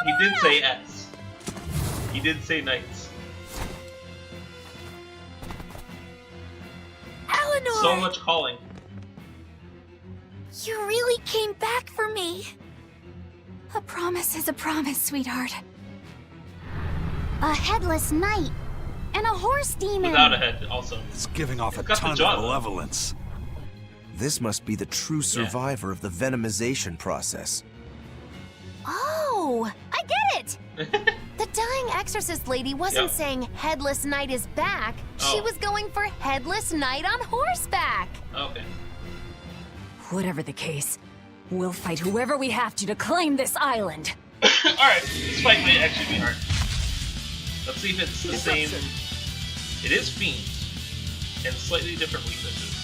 He did say S. He did say knights. Eleanor! So much calling. You really came back for me. A promise is a promise, sweetheart. A headless knight and a horse demon. Without a head, also. It's giving off a got the ton jaw, of though. malevolence. This must be the true survivor of the venomization process. Oh, I get it! The dying exorcist lady wasn't Yep. saying headless knight is back. She Oh. was going for headless knight on horseback. Okay. Whatever the case, we'll fight whoever we have to claim this island. Alright, this fight might actually be hard. Let's see if it's the same. It is Fiend, and slightly different weaknesses.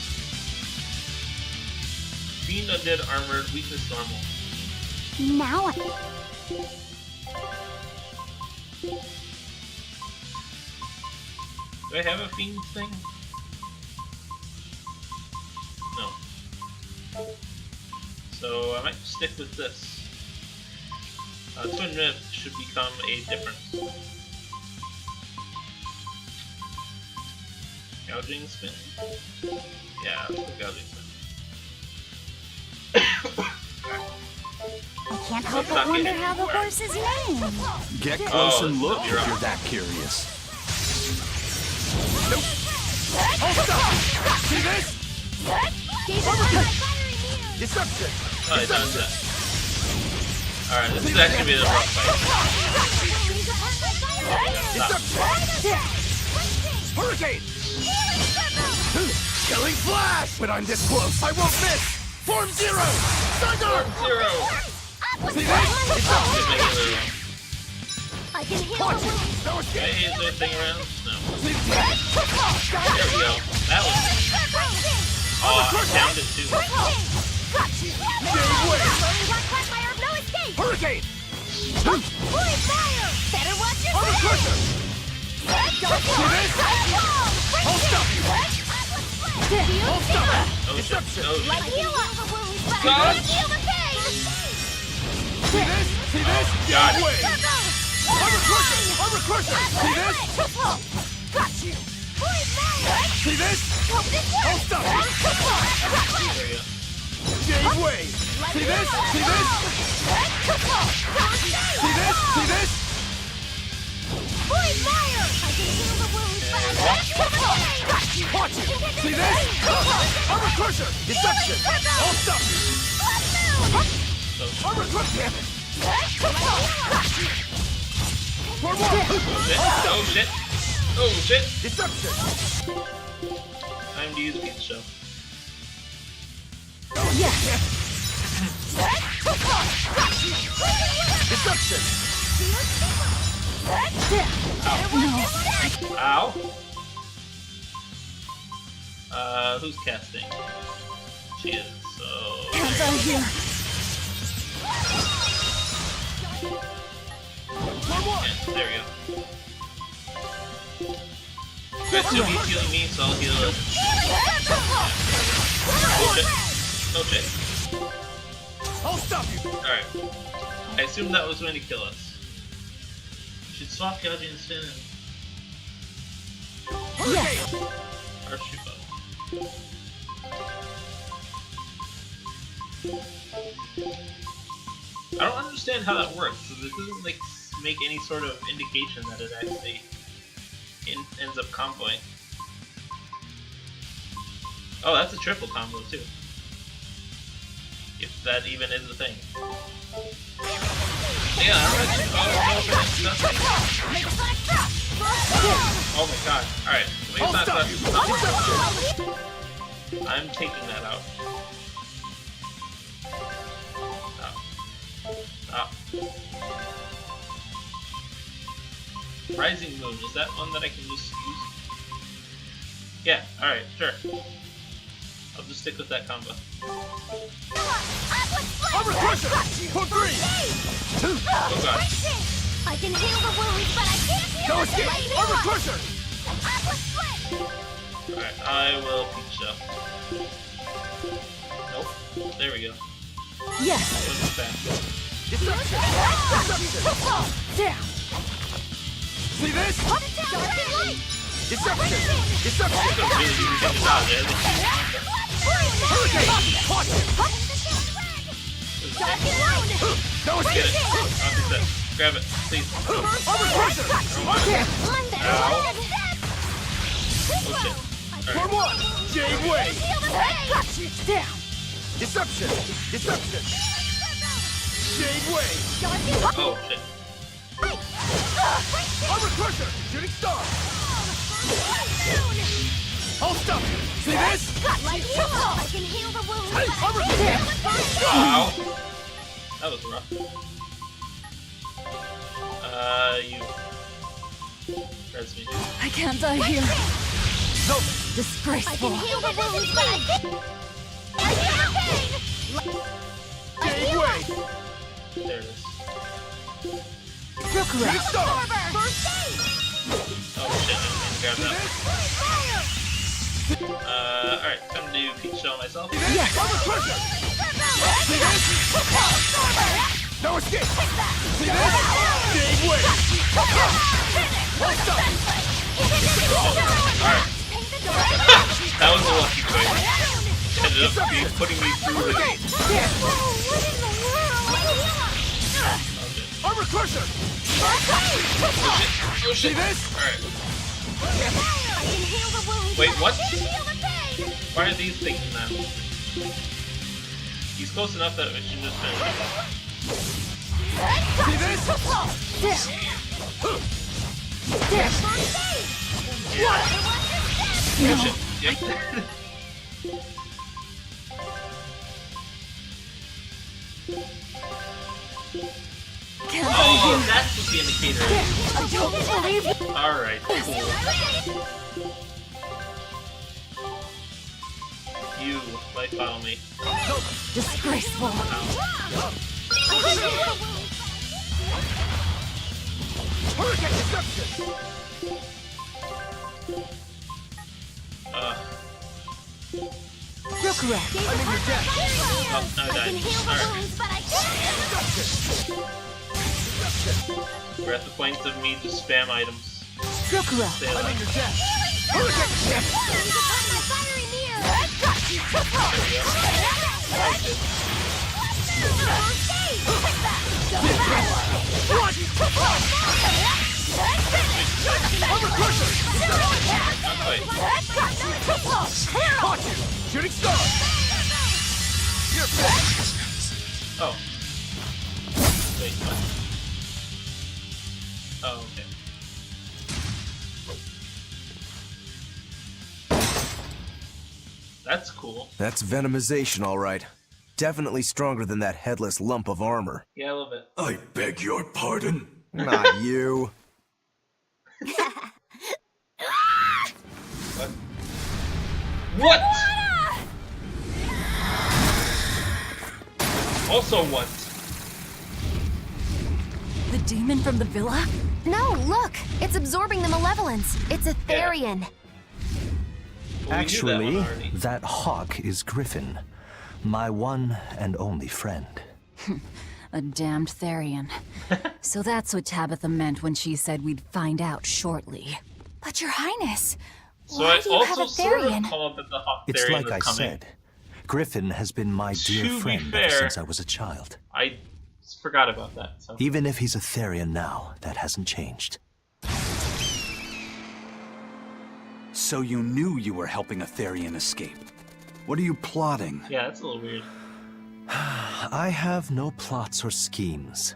Fiend undead armored, weakness normal. Now Do I have a Fiend thing? No. So I might stick with this. Twin Myth should become a difference. Gouging spin? Yeah, let's go gouging spin. I can't help Let's but not wonder get how the anywhere. horse is named. Get close Oh, and look you're if up. you're that curious. See this? Deception! Oh, I dodged that. Alright, this is actually a rough fight. Deception! Hurricane! Killing flash! But I'm this close, I won't miss! Form zero! Thunder! Zero! See this? Get my healer. I can heal Watch the it! wound. No Can I escape! hit anything around? No. See this? There we go. That was. Oh, I downed it too. Give way! Hurricane! Better watch your Armor back. crusher! See this? I'll stop you! I'll stop it! Oh shit. Oh Like shit. heal up the wounds, but I God. can't heal the pain. See this? See this? Got Give it. way! Armor crusher! Armor crusher! See this? Got you. See this? I'll stop you! There you go. Give way! See this? See this? See this? See this? Watch it! See this? Armor crusher! Deception! I'll stop you! Oh Armor crusher! Damn it! For one! shit. Oh shit. Oh shit. Deception! Time to use a pizza show. Deception! Ow. Who's casting? She is, so. Hands on here. Yeah, there we go. I assume he's healing me, so I'll heal him. Oh shit. Oh shit. I'll stop you! Alright. I assume that was going to kill us. We should swap gouging and spin Hurricane! or shoot both. I don't understand how that works, because it doesn't like make any sort of indication that it actually ends up comboing. Oh, that's a triple combo too. If that even is a thing. Yeah, I don't know if it's oh my god. Alright, wait, I'll it's not stop you! done. Deception! I'm taking that out. Stop. Rising Moon, is that one that I can just use? Yeah, alright, sure. I'll just stick with that combo. Armor crusher! For three! Oh god. I can heal the wounds, but I can't heal No the escape! pain. Armor crusher! Alright, I will pizza. Nope. There we go. Yes. That wasn't fast. Deception! Down! See this? Deception! It's Deception! a really easy thing to dodge, isn't it? Hurricane! Caught him! That was Get it! it. I'll that. Grab it, please. Armor crusher! Ow. Oh shit. For Alright. one! Jade Way! Down! Deception! Deception! Jade Way! Oh shit. Armor crusher! Shooting star! Hold stop! See this? I can heal the wounds. Hey, armor crusher! Ow. That was rough. You. Res me. I can't die here. No! I Disgraceful. can heal the wounds, but I can't. I feel the pain. Jade Way! There it is. Shooting star! First aid. Oh shit, I didn't mean to grab that. Alright, time to do peach shell myself. Yes! Armor crusher! See this? No escape! See this? Jade Way! Hold stop! Alright. That was a lucky choice. Ended up putting me through the gate. Armor crusher! Oh shit. See this? Alright. I can heal the wounds. Wait, what? I can feel the pain. Why are these thinking that? He's close enough that we should just finish him. See this? Oh shit. Yep. Can't die Oh, here. that's what the indicator is. I don't believe it. Alright, cool. You, light follow me. Disgraceful. Hurricane deception! You're correct. I'm in your debt! Oh, no, I I can died. heal the Alright. wounds, but I can't. We're at the point of me to spam items. You're correct. Stay I'm in alive. your debt! Hurricane deception! Time to find my fiery mirror. There we go. Armor crusher! Wait. Caught you! Shooting star! You're finished! Oh. Wait, what? Oh, okay. That's cool. That's venomization, all right. Definitely stronger than that headless lump of armor. Yeah, a little bit. I beg your pardon. Not you. What? Also what? The demon from the villa? No, look! It's absorbing the malevolence. It's a Therian. Well, we knew that Actually, one already. that hawk is Griffin, my one and only friend. A damned Therian. So that's what Tabitha meant when she said we'd find out shortly. But your highness, So why I do you have also a sort of Therian? called that the Hawk It's Therian like was I coming. said. Griffin has been my dear To be friend fair- ever since I was a child. I forgot about that. So. Even if he's a Therian now, that hasn't changed. So you knew you were helping a Therian escape. What are you plotting? Yeah, that's a little weird. I have no plots or schemes.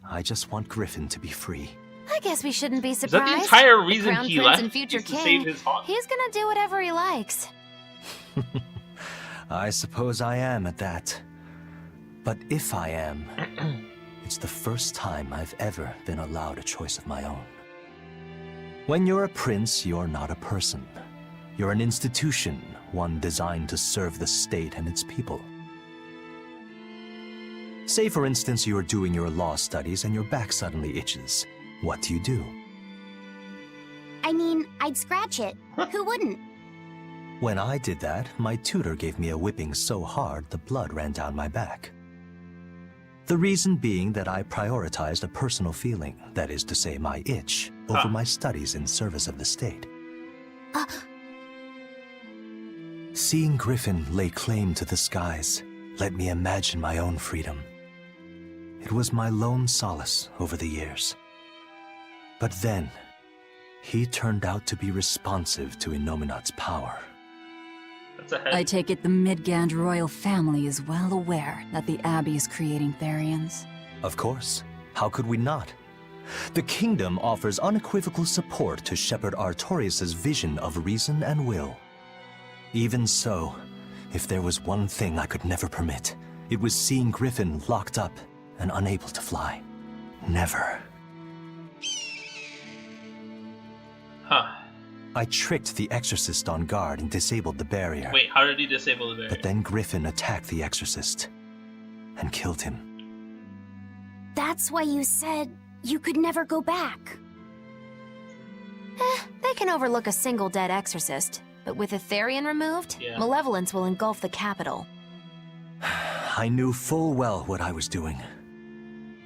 I just want Griffin to be free. I guess we shouldn't be Is that surprised. the entire reason Crown he Prince left? and future Is to king. save his hawk? He's gonna do whatever he likes. I suppose I am at that. But if I am, it's the first time I've ever been allowed a choice of my own. When you're a prince, you're not a person. You're an institution, one designed to serve the state and its people. Say, for instance, you're doing your law studies and your back suddenly itches. What do? I mean, I'd scratch it. Who wouldn't? When I did that, my tutor gave me a whipping so hard the blood ran down my back. The reason being that I prioritized a personal feeling, that is to say my itch, over my studies in service of the state. Seeing Griffin lay claim to the skies let me imagine my own freedom. It was my lone solace over the years. But then, he turned out to be responsive to Innominat's power. That's a head. I take it the Midgand royal family is well aware that the Abbey is creating Therians. Of course. How could we not? The kingdom offers unequivocal support to Shepherd Artorius' vision of reason and will. Even so, if there was one thing I could never permit, it was seeing Griffin locked up and unable to fly. Never. Huh. I tricked the Exorcist on guard and disabled the barrier. Wait, how did he disable the barrier? But then Griffin attacked the Exorcist and killed him. That's why you said you could never go back. They can overlook a single dead exorcist, but with a Therian removed, Yeah. malevolence will engulf the capital. I knew full well what I was doing.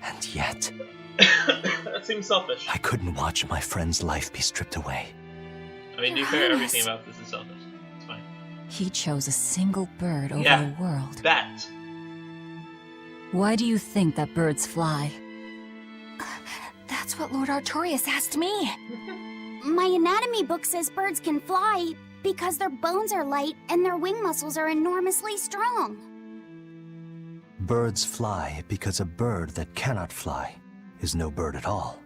And yet, That seems selfish. I couldn't watch my friend's life be stripped away. I mean, to be fair, everything about this is selfish. It's fine. He chose a single bird over Yeah. a world. That. Why do you think that birds fly? That's what Lord Artorius asked me. My anatomy book says birds can fly because their bones are light and their wing muscles are enormously strong. Birds fly because a bird that cannot fly is no bird at all.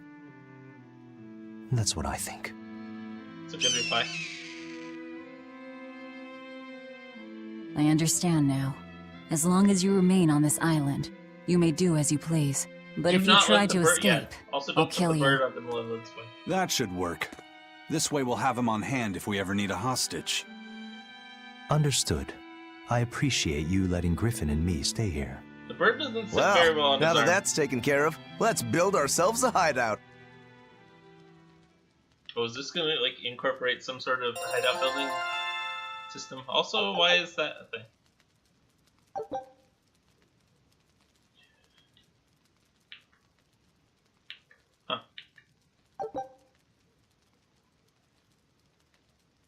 That's what I think. It's a good reply. I understand now. As long as you remain on this island, you may do as you please. But Do if you not try let the to bird- escape, yeah. Also, I'll don't put kill the you. bird on the malevolence way. That should work. This way we'll have him on hand if we ever need a hostage. Understood. I appreciate you letting Griffin and me stay here. The bird doesn't sit very well Well, on now his that arm. that's taken care of, let's build ourselves a hideout. Oh, is this gonna like incorporate some sort of hideout building system? Also, why is that a thing? Huh.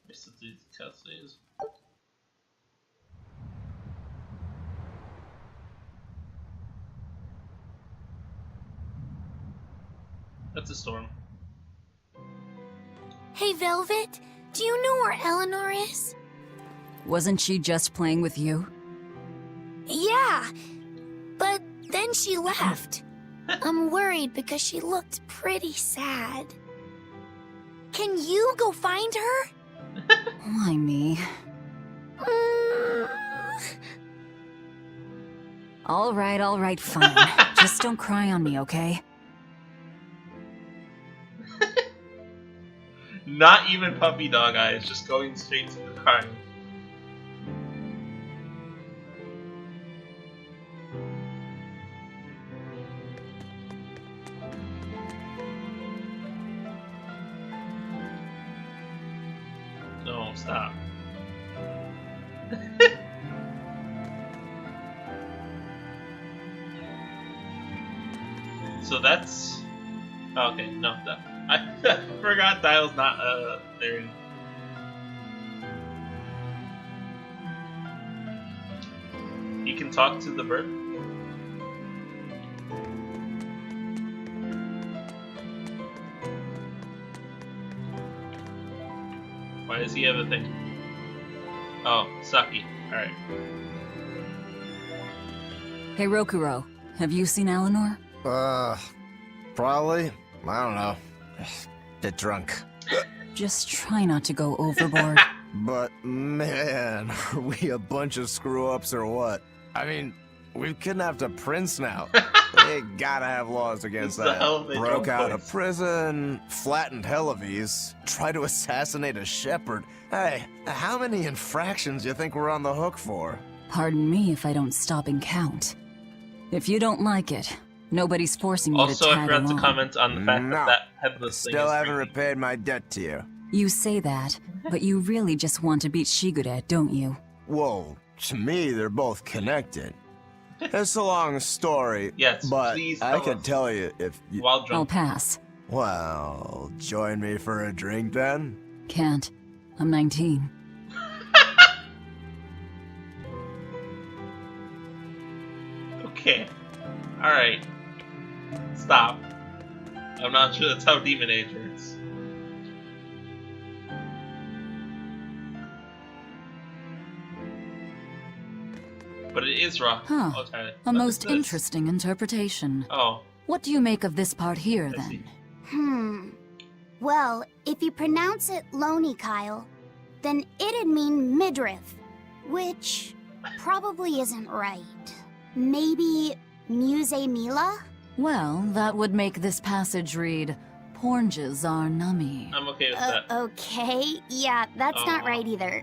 This is these castles. That's a storm. Hey, Velvet, do you know where Eleanor is? wasn't she just playing with you? Yeah, but then she left. I'm worried because she looked pretty sad. Can you go find her? Why me? All right, fine. Just don't cry on me, okay? Not even puppy dog eyes, just going straight to the crying. No, stop. So that's... Oh, okay, no, that... I forgot Dial's not there. He can talk to the bird? Why does he have a thing? Oh, Saki. Alright. Hey, Rokuro, have you seen Eleanor? Probably. I don't know. Bit drunk. Just try not to go overboard. But man, are we a bunch of screw-ups or what? I mean, we've kidnapped a prince now. They gotta have laws against It's the that. hell they Broke don't out of place. prison, flattened Helives, tried to assassinate a shepherd. Hey, how many infractions you think we're on the hook for? Pardon me if I don't stop and count. If you don't like it, nobody's forcing you Also, to I tag forgot along. to comment on the fact No. that headless thing Still is haven't creepy. repaid my debt to you. You say that, but you really just want to beat Shigure, don't you? Whoa, to me, they're both connected. It's a long story. Yes, but please I tell can us. tell you if you. While I'll drunk. pass. Well, join me for a drink then? Can't. I'm 19. Okay. Alright. Stop. I'm not sure that's how demon age works. But it is rock. Huh. Oh, Tyler. A What most is this? interesting interpretation. Oh. What do you make of this part here, I see. then? Well, if you pronounce it Loney Kyle, then it'd mean midriff, which probably isn't right. Maybe Muse Mila? Well, that would make this passage read, Pornges are nummy. I'm okay with that. Okay, yeah, that's not Aw. right either.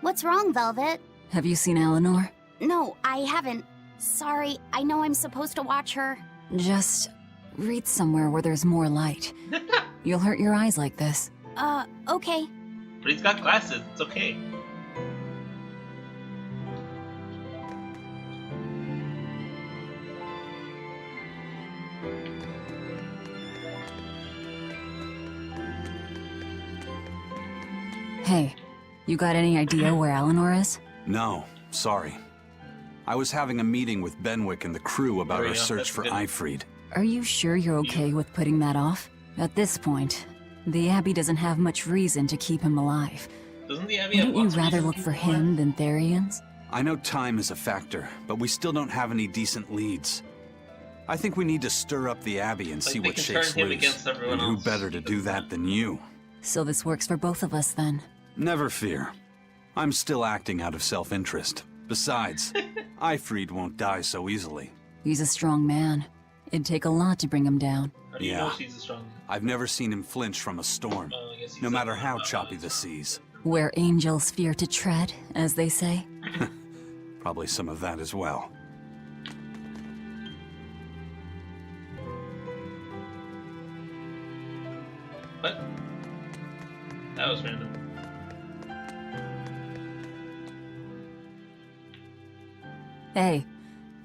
What's wrong, Velvet? Have you seen Eleanor? No, I haven't. Sorry, I know I'm supposed to watch her. Just read somewhere where there's more light. You'll hurt your eyes like this. Okay. But he's got glasses. It's okay. Hey, you got any idea where Eleanor is? No, sorry. I was having a meeting with Benwick and the crew about There we our go. search That's for good. Ifried. Are you sure you're okay with putting that off? At this point, the Abbey doesn't have much reason to keep him alive. Doesn't the Abbey have Wouldn't you lots of rather reasons look to for keep alive? him than Therians? I know time is a factor, but we still don't have any decent leads. I think we need to stir up the Abbey and Like see they what can shakes turn him loose. against everyone And who else. better to do that than you? So this works for both of us then. Never fear. I'm still acting out of self-interest. Besides, Ifried won't die so easily. He's a strong man. It'd take a lot to bring him down. How do you Yeah. know she's a strong? I've never seen him flinch from a storm, I guess he's no matter a- how choppy the seas. Where angels fear to tread, as they say. Probably some of that as well. What? That was random. Hey,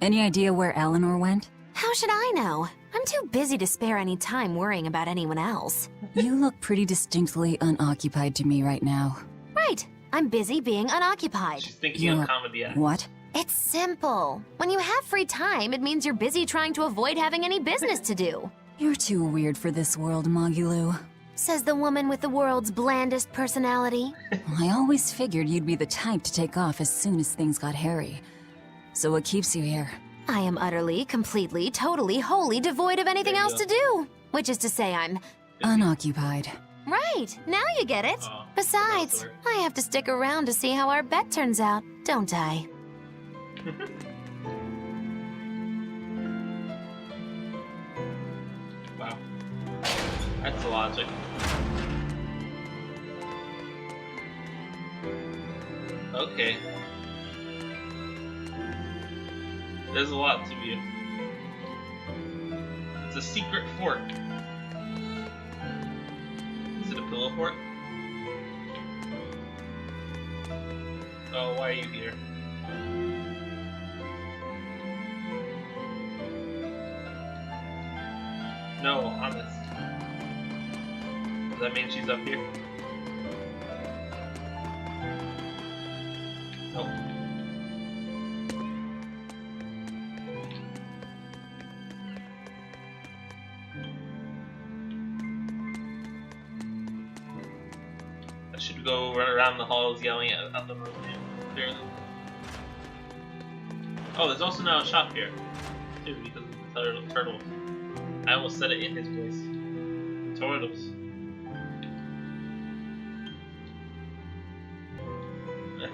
any idea where Eleanor went? How should I know? I'm too busy to spare any time worrying about anyone else. You look pretty distinctly unoccupied to me right now. Right. I'm busy being unoccupied. She's thinking You're- of comedy acts. What? It's simple. When you have free time, it means you're busy trying to avoid having any business to do. You're too weird for this world, Magulu. Says the woman with the world's blandest personality. I always figured you'd be the type to take off as soon as things got hairy. So what keeps you here? I am utterly, completely, totally, wholly devoid of anything There you else go. to do. Which is to say I'm... Unoccupied. Right, now you get it. Oh, Besides, that's I have to stick around to see how our bet turns out, don't I? Wow. That's the logic. Okay. There's a lot to view. It's a secret fort. Is it a pillow fort? Oh, why are you here? No, honest. Does that mean she's up here? Nope. I should go run around the halls yelling at them. Clearly. Oh, there's also now a shop here, too, because of the turtles. I almost said it in his voice. Turtles.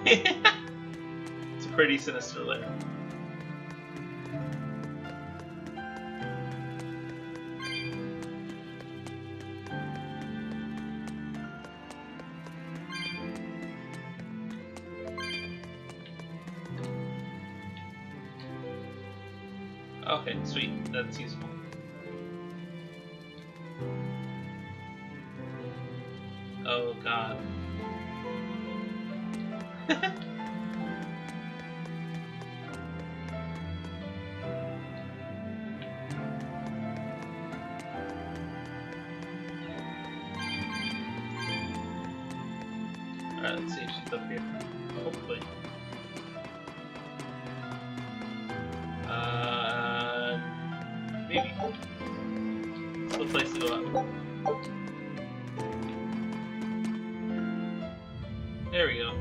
It's a pretty sinister lair. Okay, sweet. That's useful. Oh god. Alright, let's see if she's up here. Hopefully. Maybe. It's the place to go up. There we go.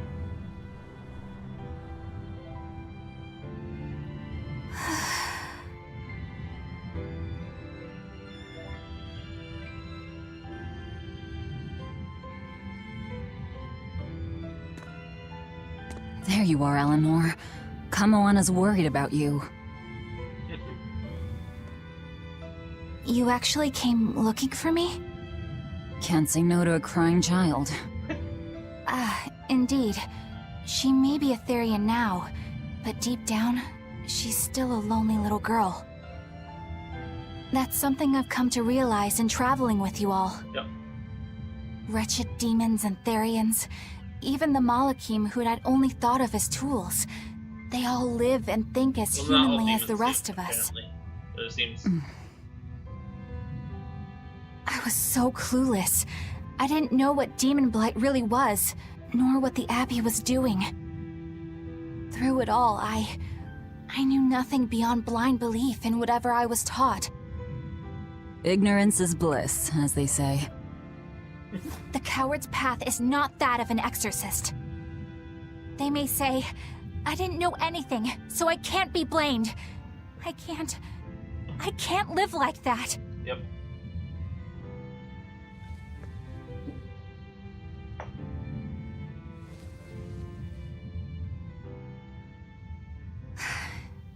There you are, Eleanor. Kamoana's worried about you. You actually came looking for me? Can't say no to a crying child. Indeed. She may be a Therian now, but deep down, she's still a lonely little girl. That's something I've come to realize in traveling with you all. Yep. Wretched demons and Therians, even the Malakim who I'd only thought of as tools. They all live and think as Well, not all humanly as the demons rest think, of us. apparently. But it seems... I was so clueless. I didn't know what demon blight really was, nor what the Abbey was doing. Through it all, I knew nothing beyond blind belief in whatever I was taught. Ignorance is bliss, as they say. The coward's path is not that of an exorcist. They may say, I didn't know anything, so I can't be blamed. I can't live like that. Yep.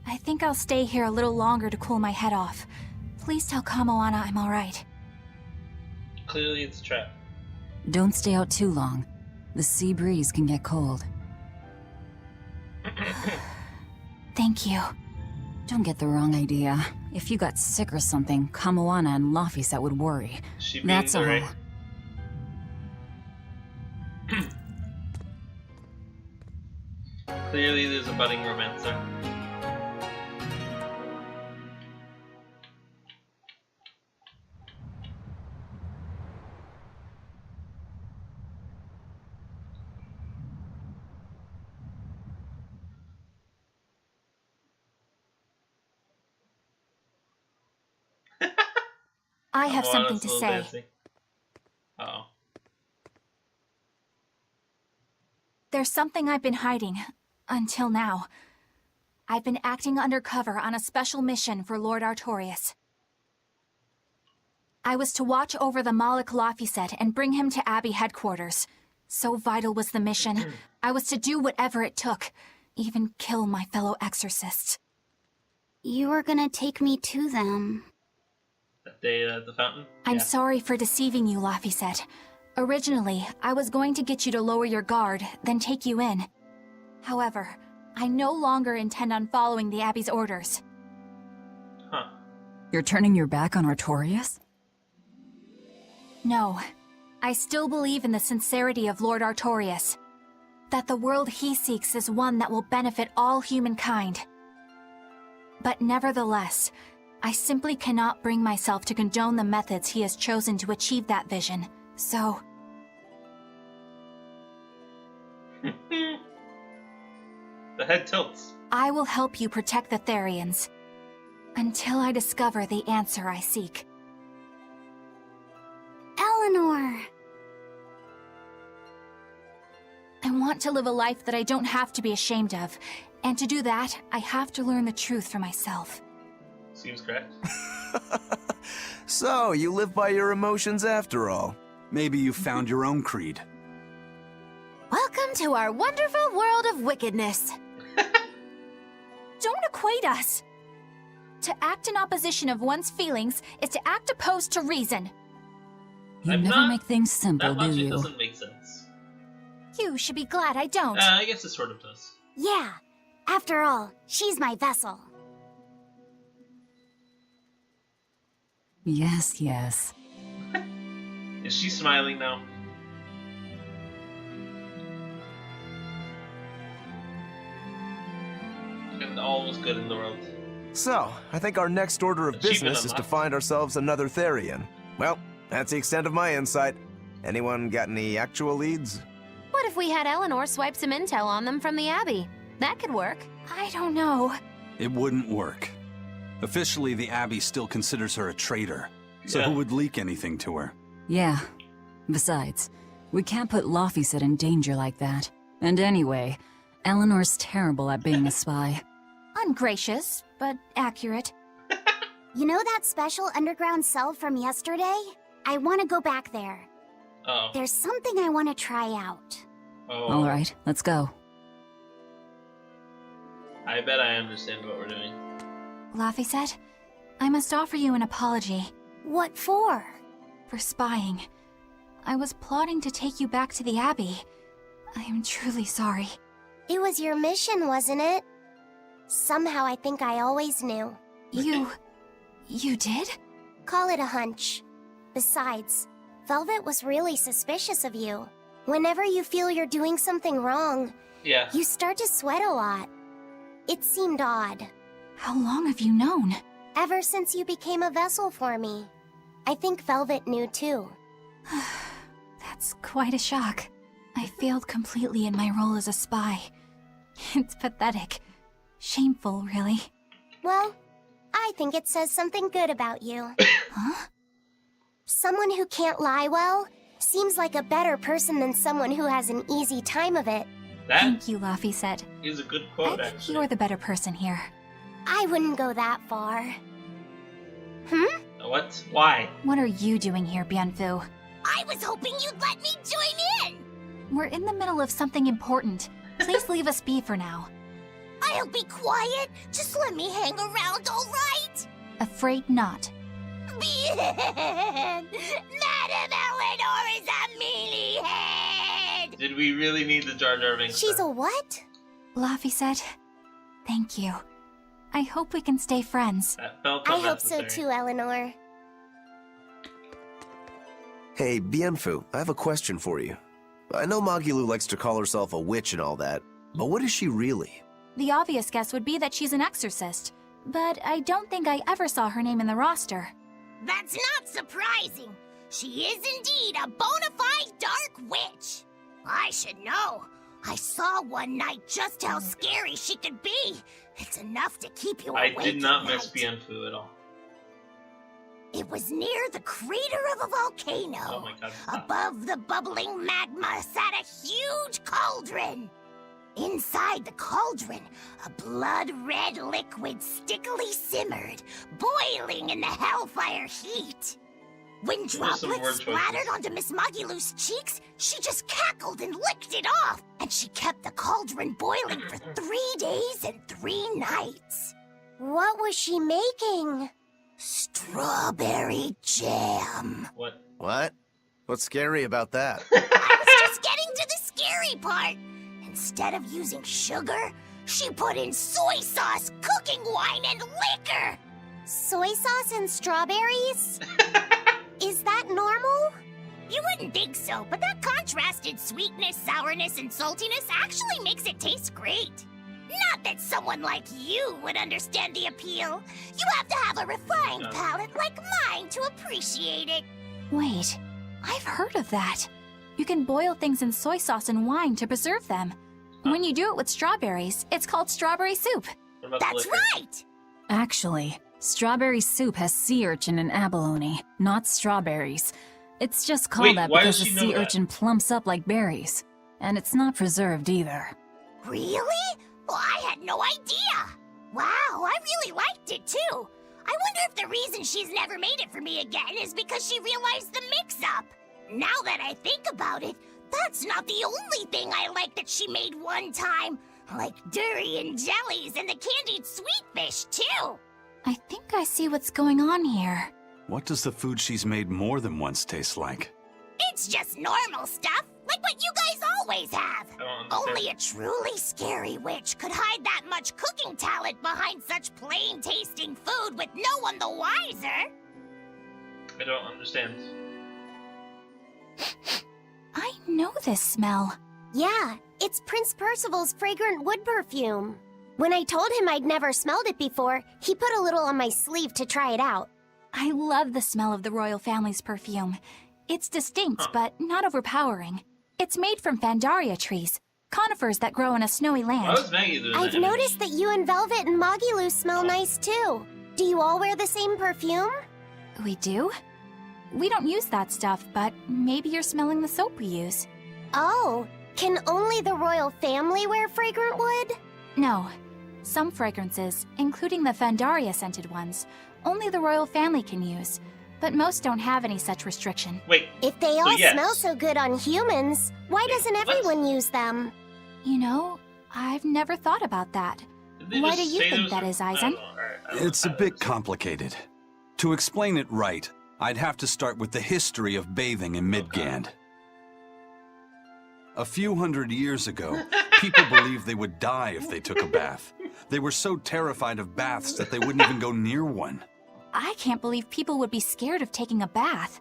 I think I'll stay here a little longer to cool my head off. Please tell Kamoana I'm alright. Clearly it's a trap. Don't stay out too long. The sea breeze can get cold. Thank you. Don't get the wrong idea. If you got sick or something, Kamoana and Laphicet would worry. She being That's all. right. Clearly there's a budding romance there. I have something to say. Uh-oh. There's something I've been hiding, until now. I've been acting undercover on a special mission for Lord Artorias. I was to watch over the Malik Laphicet and bring him to Abbey headquarters. So vital was the mission, I was to do whatever it took, even kill my fellow exorcists. You were gonna take me to them. That day at the fountain? I'm Yeah. sorry for deceiving you, Laphicet. Originally, I was going to get you to lower your guard, then take you in. However, I no longer intend on following the Abbey's orders. Huh. You're turning your back on Artorias? No. I still believe in the sincerity of Lord Artorias. That the world he seeks is one that will benefit all humankind. But nevertheless, I simply cannot bring myself to condone the methods he has chosen to achieve that vision. So... The head tilts. I will help you protect the Therians. Until I discover the answer I seek. Eleanor! I want to live a life that I don't have to be ashamed of. And to do that, I have to learn the truth for myself. Seems correct. So, you live by your emotions after all. Maybe you found your own creed. Welcome to our wonderful world of wickedness. Don't equate us! To act in opposition of one's feelings is to act opposed to reason. You I'm never not- make things simple, That do logic you? doesn't make sense. You should be glad I don't. I guess it sort of does. Yeah. After all, she's my vessel. Yes, yes. Is she smiling now? And all was good in the world. So, I think our next order of Achievement business is to unlocked. find ourselves another Therian. Well, that's the extent of my insight. Anyone got any actual leads? What if we had Eleanor swipe some intel on them from the Abbey? That could work. I don't know. It wouldn't work. Officially, the Abbey still considers her a traitor. So Yeah. who would leak anything to her? Yeah. Besides, we can't put Laufeyset in danger like that. And anyway, Eleanor's terrible at being a spy. Ungracious, but accurate. You know that special underground cell from yesterday? I want to go back there. Oh. There's something I want to try out. Oh. All right, let's go. I bet I understand what we're doing. Laufeyset, I must offer you an apology What for? for spying. I was plotting to take you back to the Abbey. I am truly sorry. It was your mission, wasn't it? Somehow I think I always knew. You did? Call it a hunch. Besides, Velvet was really suspicious of you. Whenever you feel you're doing something wrong, Yeah. you start to sweat a lot. It seemed odd. How long have you known? Ever since you became a vessel for me. I think Velvet knew too. That's quite a shock. I failed completely in my role as a spy. It's pathetic. Shameful, really. Well, I think it says something good about you. Huh? Someone who can't lie well seems like a better person than someone who has an easy time of it. That Thank you, Laufeyset. is a good I quote, think actually. you're the better person here. I wouldn't go that far. What? Why? What are you doing here, Bienfu? I was hoping you'd let me join in! We're in the middle of something important. Please leave us be for now. I'll be quiet. Just let me hang around, all right? Afraid not. Madam Eleanor is a mealyhead! Did we really need the Jar Jar Binks? She's a then? what? Laufeyset, thank you. I hope we can stay friends. That felt I hope so unnecessary. too, Eleanor. Hey, Bienfu, I have a question for you. I know Magilu likes to call herself a witch and all that, but what is she really? The obvious guess would be that she's an exorcist, but I don't think I ever saw her name in the roster. That's not surprising. She is indeed a bona fide dark witch. I should know. I saw one night just how scary she could be. It's enough to keep you I awake did not at miss night. Bienfu at all. It was near the crater of a volcano. Oh my god. stop. Above the bubbling magma sat a huge cauldron. Inside the cauldron, a blood-red liquid stickily simmered, boiling in the hellfire heat. When Those are some word droplets choices. splattered onto Miss Magilu's cheeks, she just cackled and licked it off. And she kept the cauldron boiling for 3 days and 3 nights. What was she making? Strawberry jam. What? What? What's scary about that? I was just getting to the scary part. Instead of using sugar, she put in soy sauce, cooking wine, and liquor. Soy sauce and strawberries? Is that normal? You wouldn't think so, but that contrasted sweetness, sourness, and saltiness actually makes it taste great. Not that someone like you would understand the appeal. You have to have a refined No. palate like mine to appreciate it. Wait, I've heard of that. You can boil things in soy sauce and wine to preserve them. When you do it with strawberries, it's called strawberry soup. What about the That's liquor? right! Actually, strawberry soup has sea urchin and abalone, not strawberries. It's just called Wait, that why because does the she know sea that? urchin plumps up like berries. And it's not preserved either. Really? Well, I had no idea. Wow, I really liked it too. I wonder if the reason she's never made it for me again is because she realized the mix-up. Now that I think about it, that's not the only thing I like that she made one time. Like durian jellies and the candied sweet fish too. I think I see what's going on here. What does the food she's made more than once taste like? It's just normal stuff, like what you guys always have. I don't understand. Only a truly scary witch could hide that much cooking talent behind such plain-tasting food with no one the wiser. I don't understand. I know this smell. Yeah, it's Prince Percival's fragrant wood perfume. When I told him I'd never smelled it before, he put a little on my sleeve to try it out. I love the smell of the royal family's perfume. It's distinct, Huh. but not overpowering. It's made from Fandaria trees, conifers that grow in a snowy Why land. was Maggie doing I've that? noticed that you and Velvet and Mogiloo smell nice too. Do you all wear the same perfume? We do? We don't use that stuff, but maybe you're smelling the soap we use. Oh, can only the royal family wear fragrant wood? No. Some fragrances, including the Fandaria scented ones, only the royal family can use, but most don't have any such restriction. Wait, If they So all yes. smell so good on humans, why Wait, doesn't what? everyone use them? You know, I've never thought about that. did they Why just do you say think there that was is, Eisen? It's a bit complicated. To explain it right, I'd have to start with the history of bathing in Midgand. A few hundred years ago, people believed they would die if they took a bath. They were so terrified of baths that they wouldn't even go near one. I can't believe people would be scared of taking a bath.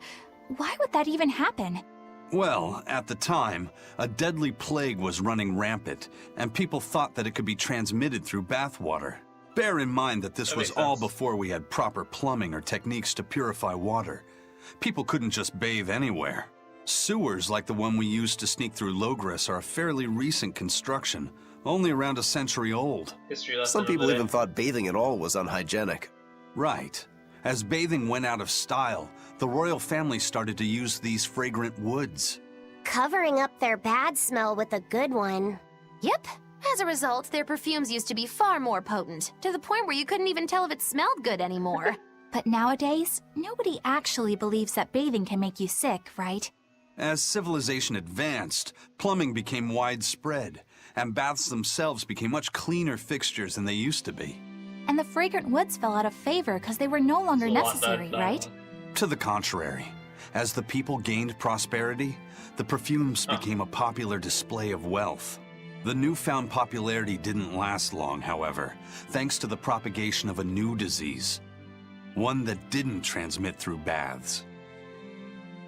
Why would that even happen? Well, at the time, a deadly plague was running rampant, and people thought that it could be transmitted through bathwater. Bear in mind that this That was makes all sense. before we had proper plumbing or techniques to purify water. People couldn't just bathe anywhere. Sewers like the one we used to sneak through Logres are a fairly recent construction, only around a century old. History lesson Some of the people day. even thought bathing at all was unhygienic. Right. As bathing went out of style, the royal family started to use these fragrant woods. Covering up their bad smell with a good one. Yep. As a result, their perfumes used to be far more potent, to the point where you couldn't even tell if it smelled good anymore. But nowadays, nobody actually believes that bathing can make you sick, right? As civilization advanced, plumbing became widespread, and baths themselves became much cleaner fixtures than they used to be. And the fragrant woods fell out of favor because they were no longer It's a lot necessary, better, right? To the contrary, as the people gained prosperity, the perfumes became a popular display of wealth. The newfound popularity didn't last long, however, thanks to the propagation of a new disease. One that didn't transmit through baths.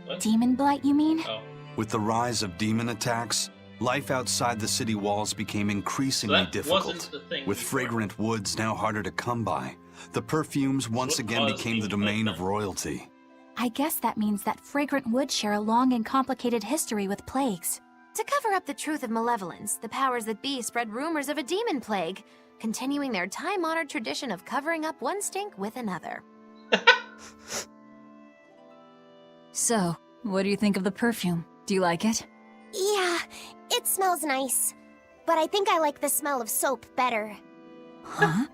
What? Demon blight, you mean? Oh. With the rise of demon attacks, life outside the city walls became increasingly That difficult. wasn't the thing With before. fragrant woods now harder to come by, the perfumes once what again caused became the demon domain blight of then? royalty. I guess that means that fragrant woods share a long and complicated history with plagues. To cover up the truth of malevolence, the powers that be spread rumors of a demon plague, continuing their time-honored tradition of covering up one stink with another. So, what do you think of the perfume? Do you like it? Yeah, it smells nice. But I think I like the smell of soap better. Huh?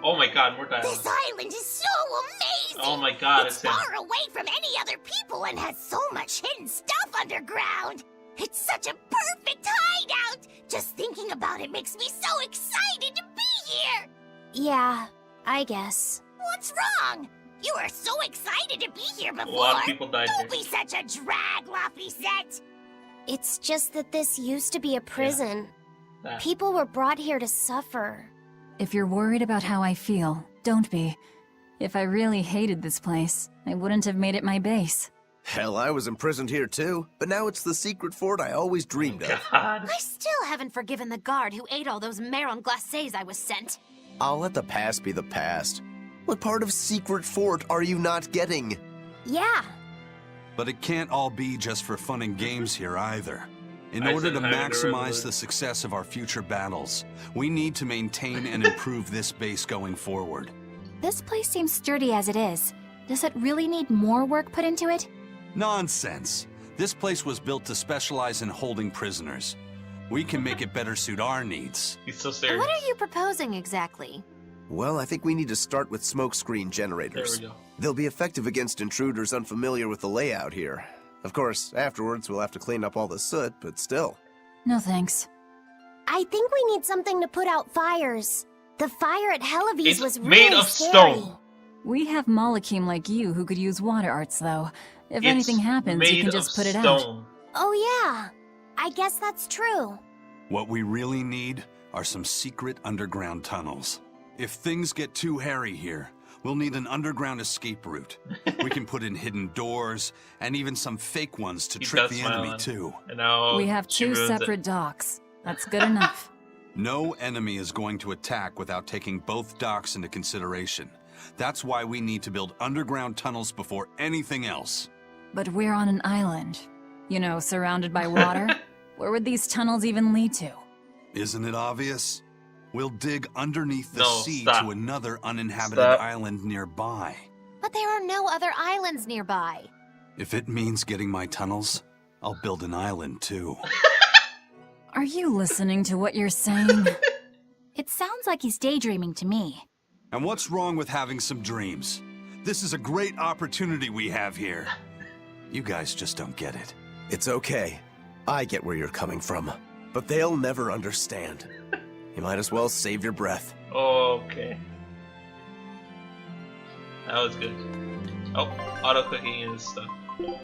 Oh my god, more dialogue. This island is so amazing! Oh my god, it's it's him. far away from any other people and has so much hidden stuff underground! It's such a perfect hideout! Just thinking about it makes me so excited to be here! Yeah, I guess. What's wrong? You were so excited to be here before! A lot of people died Don't here. be such a drag, Laphicet! It's just that this used to be a prison. That. People were brought here to suffer. If you're worried about how I feel, don't be. If I really hated this place, I wouldn't have made it my base. Hell, I was imprisoned here too, but now it's the secret fort I always dreamed of. God. I still haven't forgiven the guard who ate all those marron glacés I was sent. I'll let the past be the past. What part of secret fort are you not getting? Yeah, But it can't all be just for fun and games here either. In I order said to hi to maximize River. the success of our future battles, we need to maintain and improve this base going forward. This place seems sturdy as it is. Does it really need more work put into it? Nonsense. This place was built to specialize in holding prisoners. We can make it better suit our needs. He's so serious. What are you proposing exactly? Well, I think we need to start with smokescreen generators. There we go. They'll be effective against intruders unfamiliar with the layout here. Of course, afterwards we'll have to clean up all the soot, but still. No thanks. I think we need something to put out fires. The fire at Helavis It's was made really of scary. stone. We have Molekim like you who could use water arts, though. If It's anything happens, you made can of just put it out. stone. Oh yeah, I guess that's true. What we really need are some secret underground tunnels. If things get too hairy here, we'll need an underground escape route. We can put in hidden doors, and even some fake ones to Keep trick that the smile enemy on. too. And now We have she 2 ruins it. separate docks. That's good enough. No enemy is going to attack without taking both docks into consideration. That's why we need to build underground tunnels before anything else. But we're on an island. You know, surrounded by water. Where would these tunnels even lead to? Isn't it obvious? We'll dig underneath the No, sea stop. to another uninhabited Stop. island nearby. But there are no other islands nearby. If it means getting my tunnels, I'll build an island too. Are you listening to what you're saying? It sounds like he's daydreaming to me. And what's wrong with having some dreams? This is a great opportunity we have here. You guys just don't get it. It's okay. I get where you're coming from. But they'll never understand. You might as well save your breath. Okay. That was good. Oh, auto clicking is stuff.